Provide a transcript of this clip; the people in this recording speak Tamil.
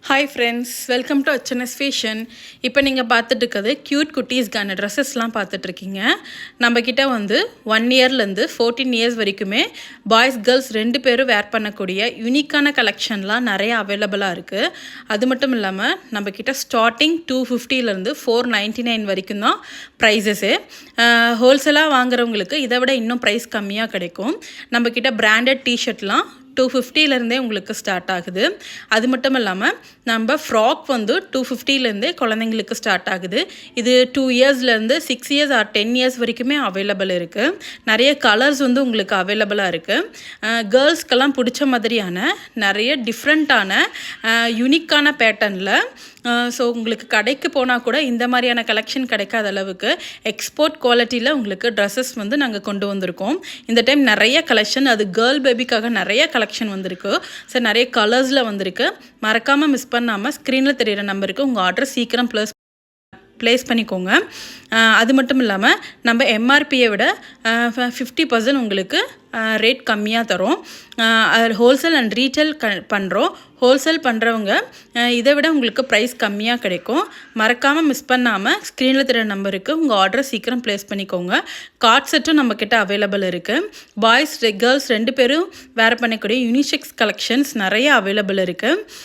Hi friends, welcome to HNS fashion. இப்போ நீங்கள் பார்த்துட்டு இருக்கிறது க்யூட் குட்டீஸ்க்கான ட்ரெஸ்ஸஸ்லாம் பார்த்துட்ருக்கீங்க. நம்மக்கிட்ட வந்து 1 இயர்லேருந்து 14 இயர்ஸ் வரைக்குமே பாய்ஸ் கேர்ள்ஸ் 2 பேரும் வேர் பண்ணக்கூடிய யூனிக்கான கலெக்ஷன்லாம் நிறைய அவைலபிளாக இருக்குது. அது மட்டும் இல்லாமல் நம்மக்கிட்ட ஸ்டார்டிங் 250லேருந்து 499 வரைக்கும் தான் ப்ரைஸஸ்ஸு. ஹோல்சேலாக வாங்குறவங்களுக்கு இதை விட இன்னும் ப்ரைஸ் கம்மியாக கிடைக்கும். நம்மக்கிட்ட பிராண்டட் டிஷர்ட்லாம் 250லேருந்தே உங்களுக்கு ஸ்டார்ட் ஆகுது. அது மட்டும் இல்லாமல் நம்ம ஃப்ராக் வந்து 250லேருந்தே குழந்தைங்களுக்கு ஸ்டார்ட் ஆகுது. இது 2 இயர்ஸ்லேருந்து 6 இயர்ஸ் ஆர் 10 இயர்ஸ் வரைக்குமே அவைலபிள் இருக்குது. நிறைய கலர்ஸ் வந்து உங்களுக்கு அவைலபிளாக இருக்குது. கேர்ள்ஸ்க்கெல்லாம் பிடிச்ச மாதிரியான நிறைய டிஃப்ரெண்ட்டான யூனிக்கான பேட்டர்னில் ஸோ உங்களுக்கு கடைக்கு போனால் கூட இந்த மாதிரியான கலெக்ஷன் கிடைக்காத அளவுக்கு எக்ஸ்போர்ட் குவாலிட்டியில் உங்களுக்கு ட்ரெஸ்ஸஸ் வந்து நாங்கள் கொண்டு வந்திருக்கோம். இந்த டைம் நிறைய கலெக்ஷன், அது கேர்ள் பேபிக்காக நிறைய கலெக்ஷன் வந்திருக்கு. ஸோ நிறைய கலர்ஸில் வந்திருக்கு. மறக்காமல் மிஸ் பண்ணாமல் ஸ்க்ரீனில் தெரிகிற நம்பருக்கு உங்கள் ஆர்டர் சீக்கிரம் ப்ளேஸ் பண்ணிக்கோங்க. அது மட்டும் இல்லாமல் நம்ம எம்ஆர்பியை விட 50% உங்களுக்கு ரேட் கம்மியாக தரோம். ஹோல்சேல் அண்ட் ரீட்டைல் பண்ணுறோம். ஹோல்சேல் பண்ணுறவங்க இதை விட உங்களுக்கு ப்ரைஸ் கம்மியாக கிடைக்கும். மறக்காமல் மிஸ் பண்ணாமல் ஸ்க்ரீனில் தெரிகிற நம்பருக்கு உங்கள் ஆர்டரை சீக்கிரம் ப்ளேஸ் பண்ணிக்கோங்க. கார்ட் செட்டும் நம்மக்கிட்ட அவைலபிள் இருக்குது. பாய்ஸ் கேர்ள்ஸ் 2 பேரும் வேர் பண்ணக்கூடிய யூனிசெக்ஸ் கலெக்ஷன்ஸ் நிறைய அவைலபிள் இருக்குது.